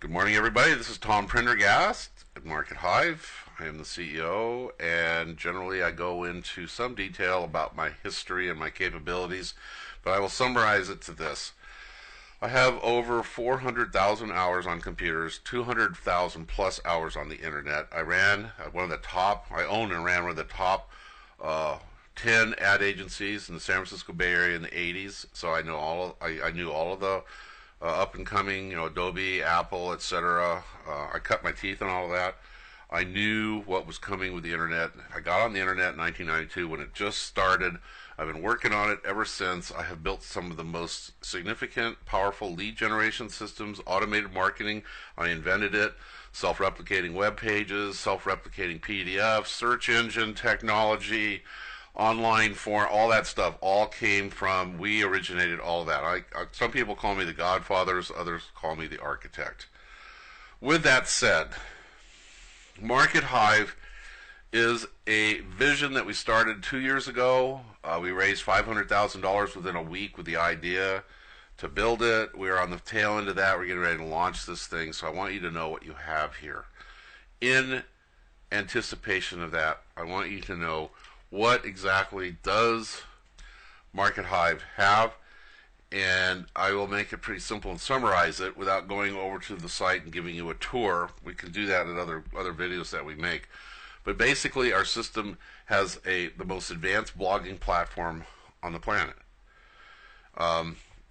Good morning, everybody. This is Tom Prendergast at MarketHive. I am the CEO, and generally I go into some detail about my history and my capabilities, but I will summarize it to this. I have over 400,000 hours on computers, 200,000 plus hours on the internet. I own and ran one of the top 10 ad agencies in the San Francisco Bay Area in the 80s, so I knew all of the up and coming, Adobe, Apple, etc. I cut my teeth on all of that. I knew what was coming with the internet. I got on the internet in 1992 when it just started. I've been working on it ever since. I have built some of the most significant, powerful lead generation systems, automated marketing. I invented it. Self-replicating web pages, self-replicating PDFs, search engine technology, online form, all that stuff all came from, we originated all of that. Some people call me the godfathers, others call me the architect. With that said, MarketHive is a vision that we started 2 years ago. We raised $500,000 within a week with the idea to build it. We're on the tail end of that. We're getting ready to launch this thing, so I want you to know what you have here. In anticipation of that, I want you to know what exactly does MarketHive have, and I will make it pretty simple and summarize it without going over to the site and giving you a tour. We can do that in other videos that we make. But basically, our system has the most advanced blogging platform on the planet.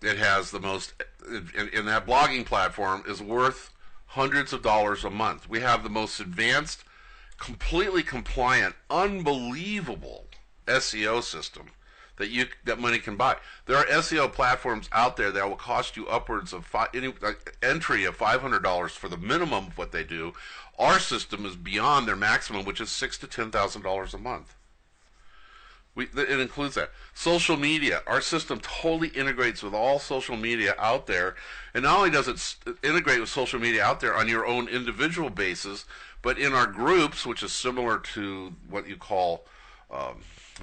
It has the most, and that blogging platform is worth hundreds of dollars a month. We have the most advanced, completely compliant, unbelievable SEO system that money can buy. There are SEO platforms out there that will cost you upwards of entry of $500 for the minimum of what they do. Our system is beyond their maximum, which is $6,000 to $10,000 a month. It includes that. Social media. Our system totally integrates with all social media out there. And not only does it integrate with social media out there on your own individual basis, but in our groups, which is similar to what you call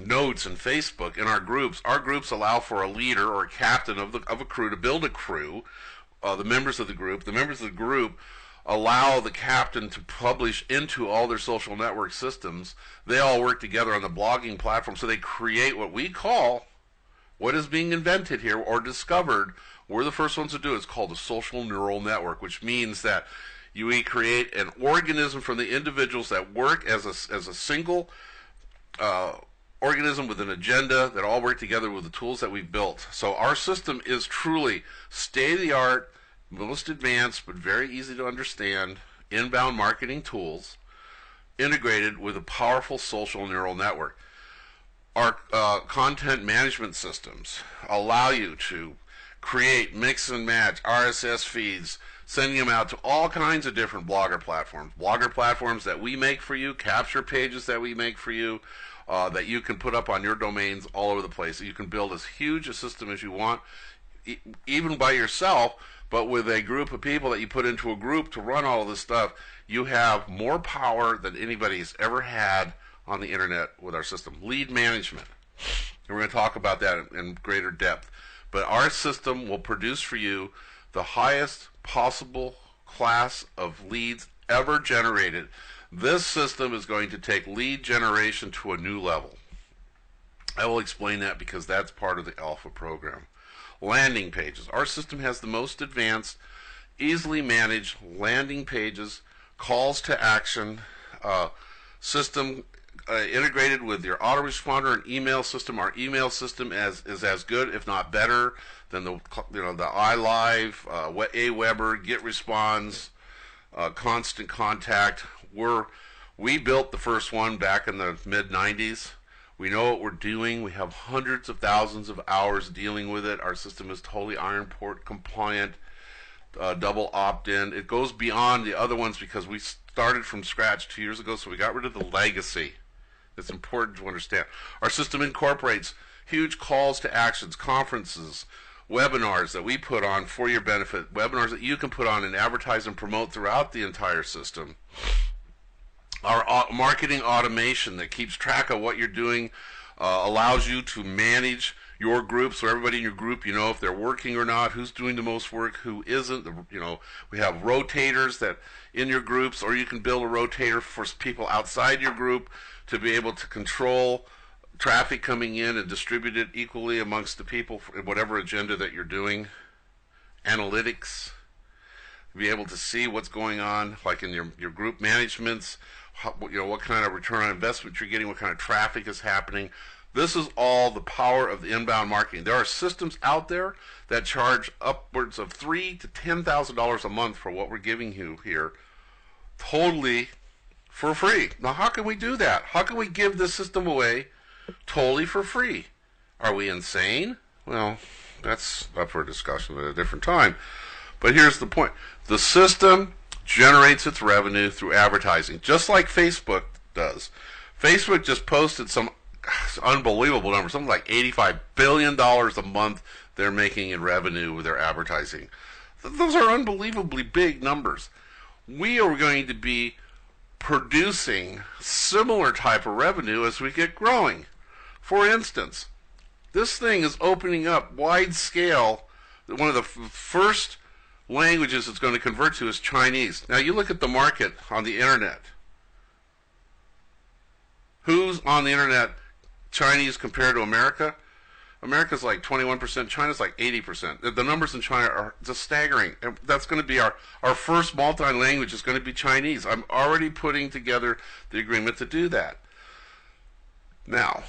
nodes in Facebook, in our groups allow for a leader or a captain of a crew to build a crew. The members of the group allow the captain to publish into all their social network systems. They all work together on the blogging platform, so they create what we call, what is being invented here or discovered, we're the first ones to do it. It's called a social neural network, which means that we create an organism from the individuals that work as a single organism with an agenda that all work together with the tools that we've built. So our system is truly state-of-the-art, most advanced, but very easy to understand inbound marketing tools integrated with a powerful social neural network. Our content management systems allow you to create, mix and match RSS feeds, sending them out to all kinds of different blogger platforms that we make for you, capture pages that we make for you, that you can put up on your domains all over the place. You can build as huge a system as you want, even by yourself, but with a group of people that you put into a group to run all of this stuff, you have more power than anybody's ever had on the internet with our system. Lead management. And we're going to talk about that in greater depth. But our system will produce for you the highest possible class of leads ever generated. This system is going to take lead generation to a new level. I will explain that because that's part of the alpha program. Landing pages. Our system has the most advanced, easily managed landing pages, calls to action, system integrated with your autoresponder and email system. Our email system is as good, if not better, than the iLive, Aweber, GetResponse, Constant Contact. We built the first one back in the mid-90s. We know what we're doing. We have hundreds of thousands of hours dealing with it. Our system is totally Iron Port compliant, double opt-in. It goes beyond the other ones because we started from scratch 2 years ago, so we got rid of the legacy. It's important to understand. Our system incorporates huge calls to actions, conferences, webinars that we put on for your benefit, webinars that you can put on and advertise and promote throughout the entire system. Our marketing automation that keeps track of what you're doing allows you to manage your group, so everybody in your group, you know if they're working or not, who's doing the most work, who isn't. We have rotators that in your groups, or you can build a rotator for people outside your group to be able to control traffic coming in and distribute it equally amongst the people for whatever agenda that you're doing. Analytics, be able to see what's going on, like in your group managements, what kind of return on investment you're getting, what kind of traffic is happening. This is all the power of the inbound marketing. There are systems out there that charge upwards of $3,000 to $10,000 a month for what we're giving you here, totally for free. Now, how can we do that? How can we give this system away totally for free? Are we insane? Well, that's up for discussion at a different time. But here's the point. The system generates its revenue through advertising, just like Facebook does. Facebook just posted some unbelievable number, something like $85 billion a month they're making in revenue with their advertising. Those are unbelievably big numbers. We are going to be producing similar type of revenue as we get growing. For instance, this thing is opening up wide scale. One of the first languages it's going to convert to is Chinese. Now you look at the market on the internet. Who's on the internet Chinese compared to America? America's like 21%, China's like 80%. The numbers in China are just staggering. And that's going to be our first multi-language is going to be Chinese. I'm already putting together the agreement to do that. Now,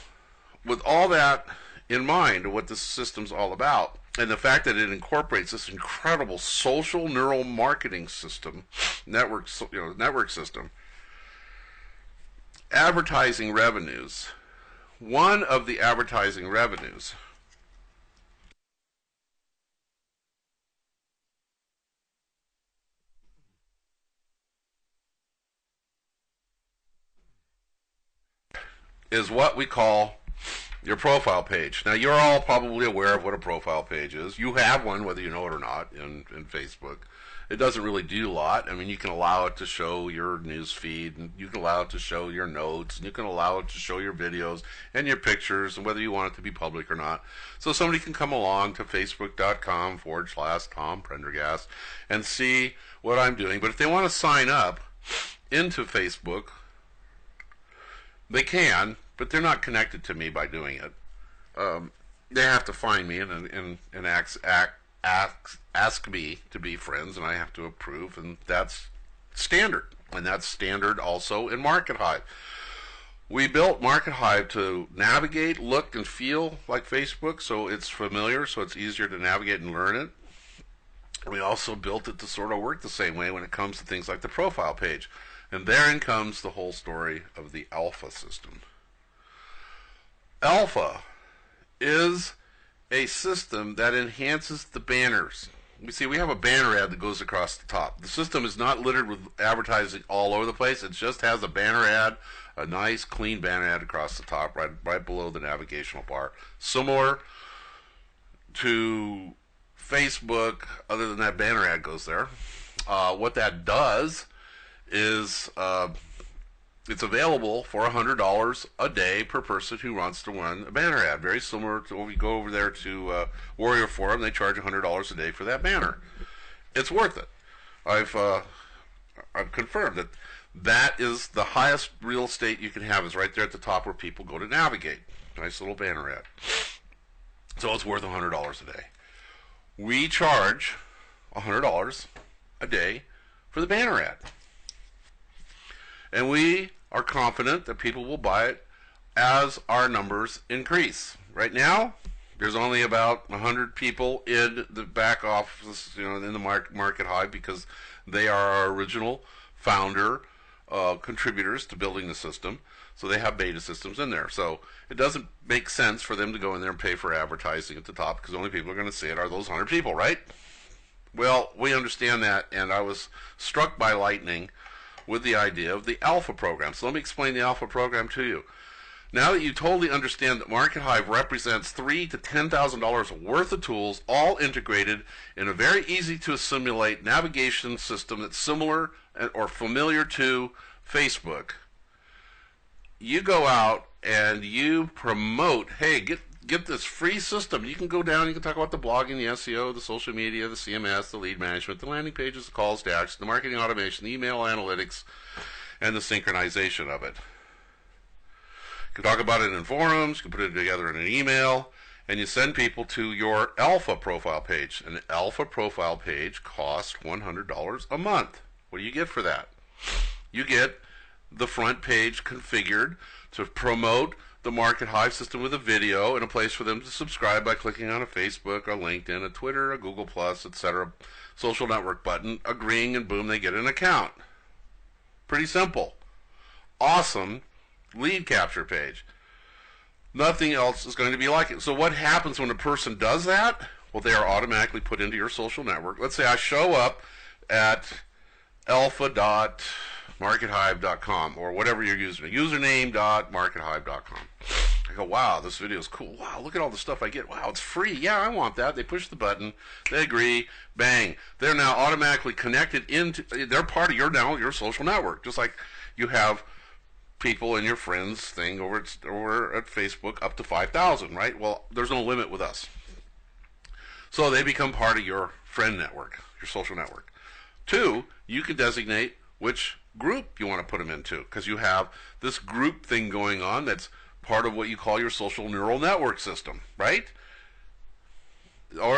with all that in mind, what this system's all about, and the fact that it incorporates this incredible social neural marketing system, network system, advertising revenues. One of the advertising revenues is what we call your profile page. Now, you're all probably aware of what a profile page is. You have one, whether you know it or not, in Facebook. It doesn't really do a lot. I mean, you can allow it to show your news feed, and you can allow it to show your notes, and you can allow it to show your videos and your pictures, and whether you want it to be public or not. So somebody can come along to facebook.com/Tom Prendergast and see what I'm doing. But if they want to sign up into Facebook, they can, but they're not connected to me by doing it. They have to find me and ask me to be friends, and I have to approve, and that's standard. And that's standard also in MarketHive. We built MarketHive to navigate, look, and feel like Facebook, so it's familiar, so it's easier to navigate and learn it. We also built it to sort of work the same way when it comes to things like the profile page. And therein comes the whole story of the alpha system. Alpha is a system that enhances the banners. You see, we have a banner ad that goes across the top. The system is not littered with advertising all over the place. It just has a banner ad, a nice, clean banner ad across the top, right below the navigational bar. Similar to Facebook, other than that banner ad goes there. What that does is it's available for $100 a day per person who wants to run a banner ad. Very similar to when we go over there to Warrior Forum, they charge $100 a day for that banner. It's worth it. I've confirmed that that is the highest real estate you can have, is right there at the top where people go to navigate. Nice little banner ad. So it's worth $100 a day. We charge $100 a day for the banner ad. And we are confident that people will buy it as our numbers increase. Right now, there's only about 100 people in the back office, in the MarketHive, because they are our original founder contributors to building the system. So they have beta systems in there. So it doesn't make sense for them to go in there and pay for advertising at the top, because the only people who are going to see it are those 100 people, right? Well, we understand that, and I was struck by lightning with the idea of the alpha program. So let me explain the alpha program to you. Now that you totally understand that MarketHive represents $3,000 to $10,000 worth of tools, all integrated in a very easy to assimilate navigation system that's similar or familiar to Facebook, you go out and you promote, hey, get this free system. You can go down, you can talk about the blogging, the SEO, the social media, the CMS, the lead management, the landing pages, the calls to action, the marketing automation, the email analytics, and the synchronization of it. You can talk about it in forums, you can put it together in an email, and you send people to your alpha profile page. An alpha profile page costs $100 a month. What do you get for that? You get the front page configured to promote the MarketHive system with a video and a place for them to subscribe by clicking on a Facebook, a LinkedIn, a Twitter, a Google+, etc. social network button, agreeing, and boom, they get an account. Pretty simple. Awesome lead capture page. Nothing else is going to be like it. So what happens when a person does that? Well, they are automatically put into your social network. Let's say I show up at alpha.markethive.com or whatever you're using, username.markethive.com. I go, wow, this video is cool. Wow, look at all the stuff I get. Wow, it's free. Yeah, I want that. They push the button. They agree. Bang. They're now automatically connected into, they're part of your social network. Just like you have people in your friends thing over at Facebook up to 5,000, right? Well, there's no limit with us. So they become part of your friend network, your social network. 2, you can designate which group you want to put them into, because you have this group thing going on that's part of what you call your social neural network system, right?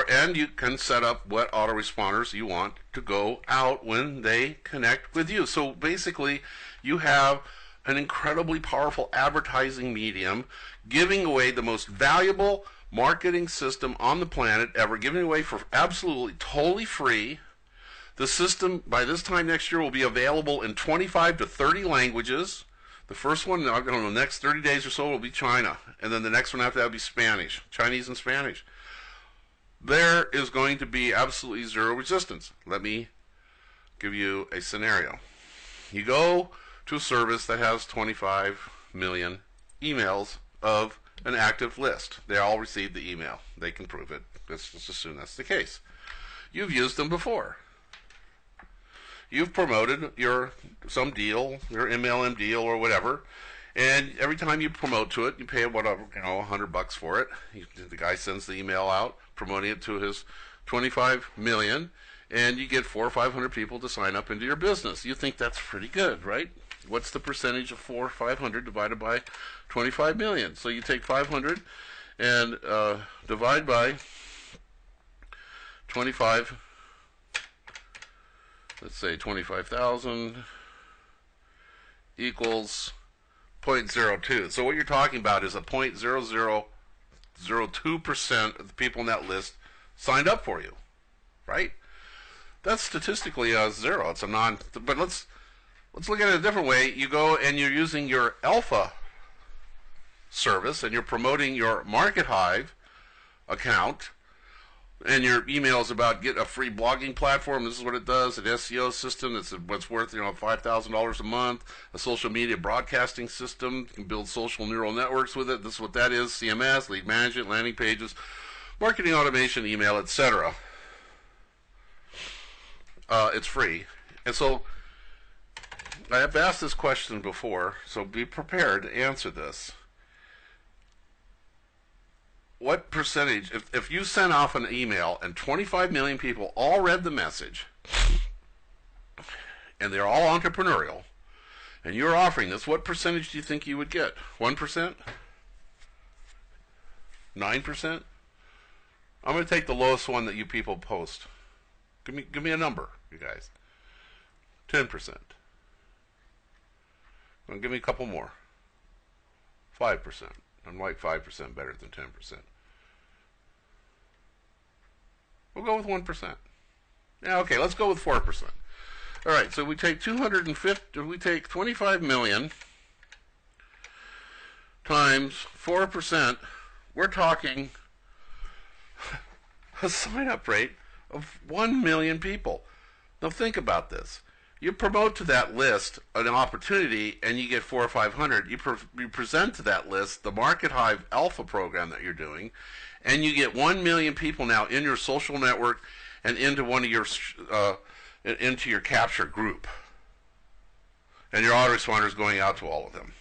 And you can set up what autoresponders you want to go out when they connect with you. So basically, you have an incredibly powerful advertising medium giving away the most valuable marketing system on the planet ever, giving away for absolutely totally free. The system, by this time next year, will be available in 25 to 30 languages. The first one, I don't know, the next 30 days or so will be China. And then the next one after that will be Spanish, Chinese and Spanish. There is going to be absolutely zero resistance. Let me give you a scenario. You go to a service that has 25 million emails of an active list. They all received the email. They can prove it. Let's just assume that's the case. You've used them before. You've promoted some deal, your MLM deal or whatever, and every time you promote to it, you pay whatever, $100 for it. The guy sends the email out promoting it to his 25 million, and you get 400 or 500 people to sign up into your business. You think that's pretty good, right? What's the percentage of 400 or 500 divided by 25 million? So you take 500 and divide by 25. Let's say 25,000 equals 0.02. So what you're talking about is a 0.0002% of the people in that list signed up for you, right? That's statistically zero. It's a non. But let's look at it a different way. You go and you're using your alpha service and you're promoting your MarketHive account. And your email is about get a free blogging platform. This is what it does. An SEO system that's what's worth $5,000 a month. A social media broadcasting system. You can build social neural networks with it. This is what that is. CMS, lead management, landing pages, marketing automation, email, etc. It's free. And so I have asked this question before, so be prepared to answer this. What percentage, if you sent off an email and 25 million people all read the message, and they're all entrepreneurial, and you're offering this, what percentage do you think you would get? 1%? 9%? I'm going to take the lowest one that you people post. Give me a number, you guys. 10%. Well, give me a couple more. 5%. I'm like 5% better than 10%. We'll go with 1%. Yeah, okay, let's go with 4%. All right, so we take 25 million times 4%. We're talking a sign-up rate of 1 million people. Now think about this. You promote to that list an opportunity and you get 400 or 500. You present to that list the MarketHive Alpha program that you're doing, and you get 1 million people now in your social network and into one of your into your capture group, and your autoresponder is going out to all of them.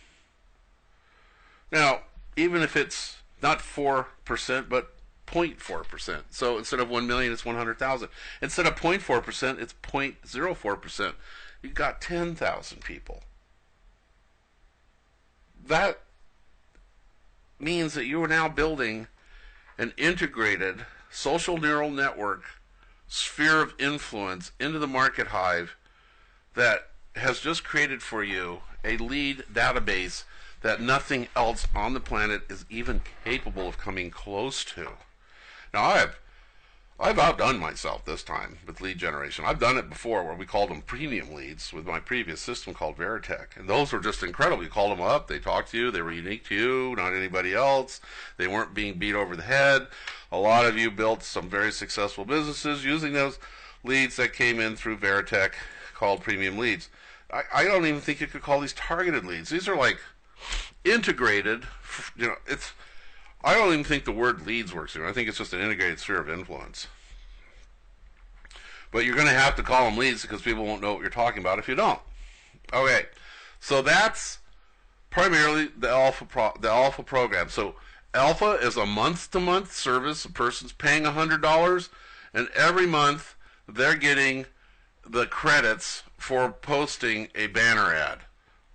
Now, even if it's Not 4%, but 0.4%. So instead of 1 million, it's 100,000. Instead of 0.4%, it's 0.04%. You got 10,000 people. That means that you are now building an integrated social neural network sphere of influence into the MarketHive that has just created for you a lead database that nothing else on the planet is even capable of coming close to. Now, I've outdone myself this time with lead generation. I've done it before where we called them premium leads with my previous system called Veritech. And those were just incredible. You called them up, they talked to you, they were unique to you, not anybody else. They weren't being beat over the head. A lot of you built some very successful businesses using those leads that came in through Veritech called premium leads. I don't even think you could call these targeted leads. These are like integrated, I don't even think the word leads works here. I think it's just an integrated sphere of influence. But you're going to have to call them leads because people won't know what you're talking about if you don't. Okay, so that's primarily the alpha program. So alpha is a month-to-month service. A person's paying $100, and every month they're getting the credits for posting a banner ad.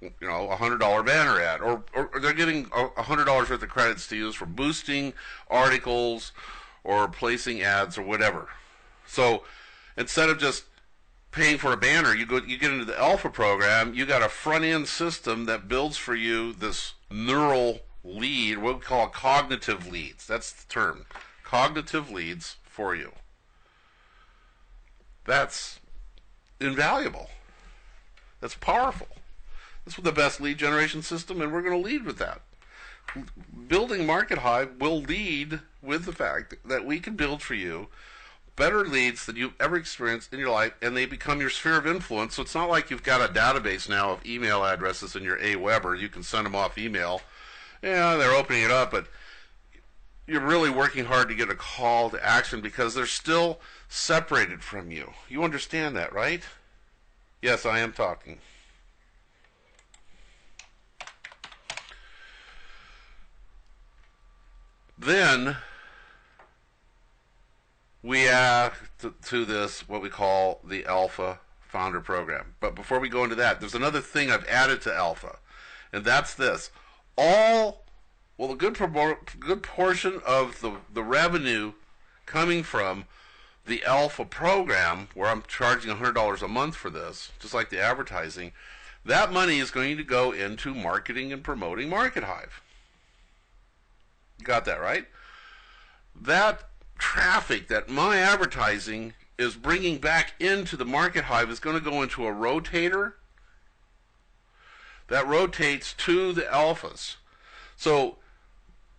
A $100 banner ad, or they're getting $100 worth of credits to use for boosting articles or placing ads or whatever. So instead of just paying for a banner, you get into the alpha program. You got a front end system that builds for you this neural lead, what we call cognitive leads. That's the term, cognitive leads for you. That's invaluable. That's powerful. This is the best lead generation system, and we're going to lead with that. Building MarketHive will lead with the fact that we can build for you better leads than you've ever experienced in your life, and they become your sphere of influence. So it's not like you've got a database now of email addresses in your AWeber. You can send them off email. Yeah, they're opening it up, but you're really working hard to get a call to action because they're still separated from you. You understand that, right? Yes, I am talking. Then we add to this what we call the Alpha Founder Program. But before we go into that, there's another thing I've added to Alpha, and that's this. A good portion of the revenue coming from the Alpha program, where I'm charging $100 a month for this, just like the advertising, that money is going to go into marketing and promoting MarketHive. You got that, right? That traffic that my advertising is bringing back into the MarketHive is going to go into a rotator that rotates to the alphas. So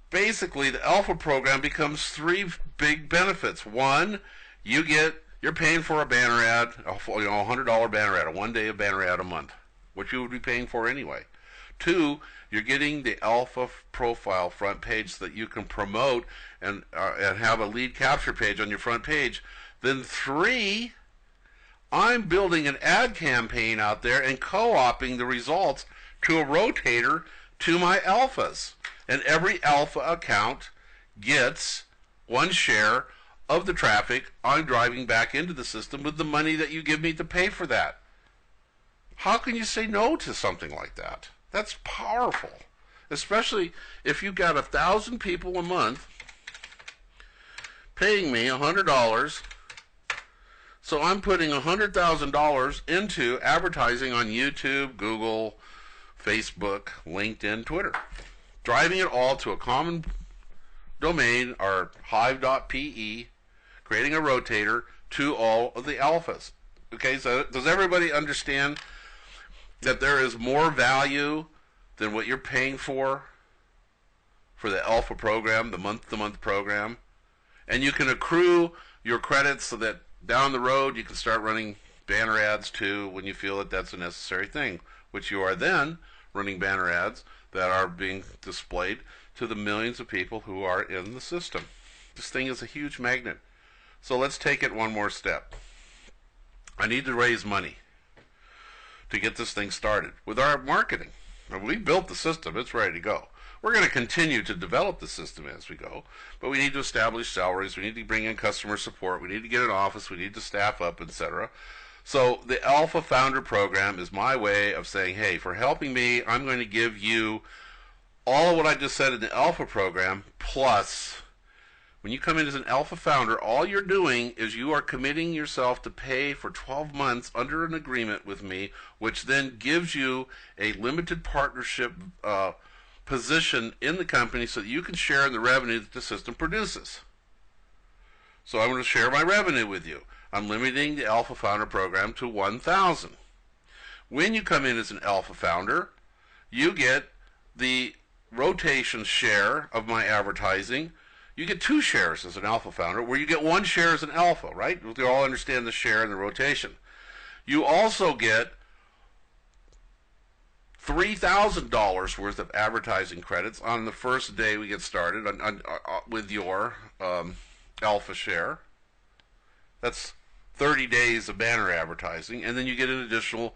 basically the alpha program becomes three big benefits. One, you're paying for a banner ad, a $100 banner ad, a 1 day of banner ad a month, which you would be paying for anyway. Two, you're getting the alpha profile front page so that you can promote and have a lead capture page on your front page. Then three, I'm building an ad campaign out there and co-opting the results to a rotator to my alphas. And every alpha account gets one share of the traffic I'm driving back into the system with the money that you give me to pay for that. How can you say no to something like that? That's powerful, especially if you've got 1,000 people a month paying me $100. So I'm putting $100,000 into advertising on YouTube, Google, Facebook, LinkedIn, Twitter, driving it all to a common domain, our hive.pe, creating a rotator to all of the alphas. Okay, so does everybody understand that there is more value than what you're paying for the alpha program, the month-to-month program? And you can accrue your credits so that down the road you can start running banner ads too when you feel that that's a necessary thing, which you are then running banner ads that are being displayed to the millions of people who are in the system. This thing is a huge magnet. So let's take it one more step. I need to raise money to get this thing started with our marketing. Now, we built the system. It's ready to go. We're going to continue to develop the system as we go, but we need to establish salaries, we need to bring in customer support, we need to get an office, we need to staff up, etc. So the Alpha Founder Program is my way of saying, hey, for helping me, I'm going to give you all of what I just said in the Alpha program, plus when you come in as an Alpha Founder, all you're doing is you are committing yourself to pay for 12 months under an agreement with me, which then gives you a limited partnership position in the company so that you can share in the revenue that the system produces. So I'm going to share my revenue with you. I'm limiting the Alpha Founder program to 1,000. When you come in as an Alpha Founder, you get the rotation share of my advertising. You get 2 shares as an Alpha Founder, where you get 1 share as an Alpha, right? We all understand the share and the rotation. You also get $3,000 worth of advertising credits on the first day we get started with your Alpha share. That's 30 days of banner advertising, and then you get an additional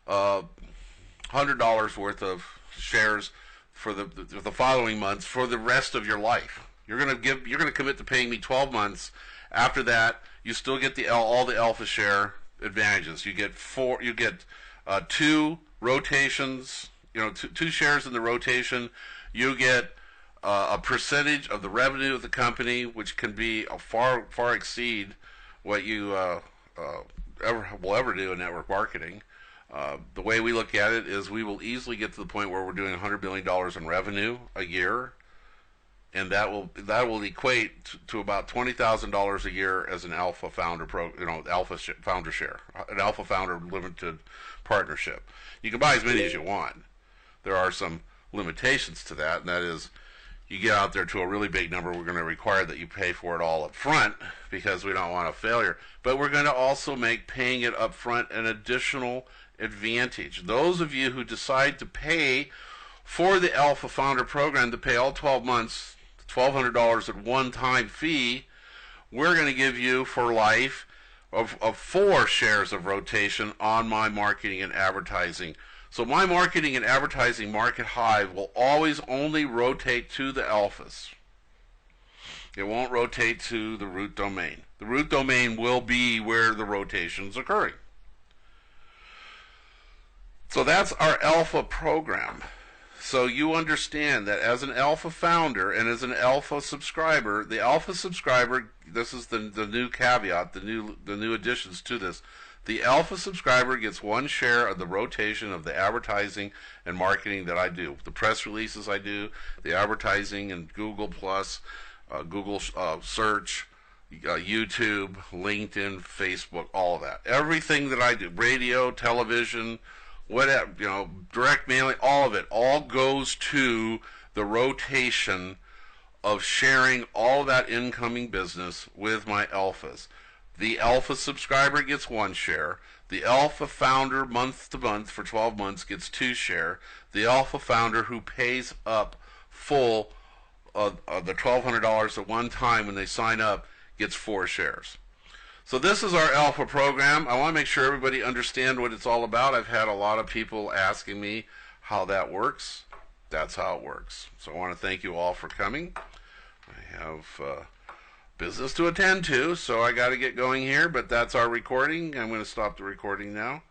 $100 worth of shares for the following months for the rest of your life. You're going to commit to paying me 12 months. After that, you still get all the Alpha share advantages. You get 2 rotations, 2 shares in the rotation. You get a percentage of the revenue of the company, which can be far exceed what you will ever do in network marketing. The way we look at it is we will easily get to the point where we're doing $100 million in revenue a year, and that will equate to about $20,000 a year as an Alpha Founder Founder share, an Alpha Founder limited partnership. You can buy as many as you want. There are some limitations to that, and that is, you get out there to a really big number, we're going to require that you pay for it all up front because we don't want a failure. But we're going to also make paying it up front an additional advantage. Those of you who decide to pay for the Alpha Founder program, to pay all 12 months, $1,200 at one-time fee, we're going to give you for life of 4 shares of rotation on my marketing and advertising. So my marketing and advertising MarketHive will always only rotate to the alphas. It won't rotate to the root domain. The root domain will be where the rotation's occurring. So that's our Alpha program. So you understand that as an Alpha Founder and as an Alpha subscriber, the Alpha subscriber, this is the new caveat, the new additions to this. The Alpha subscriber gets 1 share of the rotation of the advertising and marketing that I do. The press releases I do, the advertising and Google Plus, Google search, YouTube, LinkedIn, Facebook, all of that. Everything that I do, radio, television, whatever, direct mailing, all of it, all goes to the rotation of sharing all of that incoming business with my alphas. The Alpha subscriber gets 1 share. The Alpha Founder month to month for 12 months gets 2 share. The Alpha Founder who pays up full of the $1,200 at one time when they sign up gets 4 shares. So this is our Alpha program. I want to make sure everybody understands what it's all about. I've had a lot of people asking me how that works. That's how it works. So I want to thank you all for coming. I have business to attend to, so I got to get going here, but that's our recording. I'm going to stop the recording now.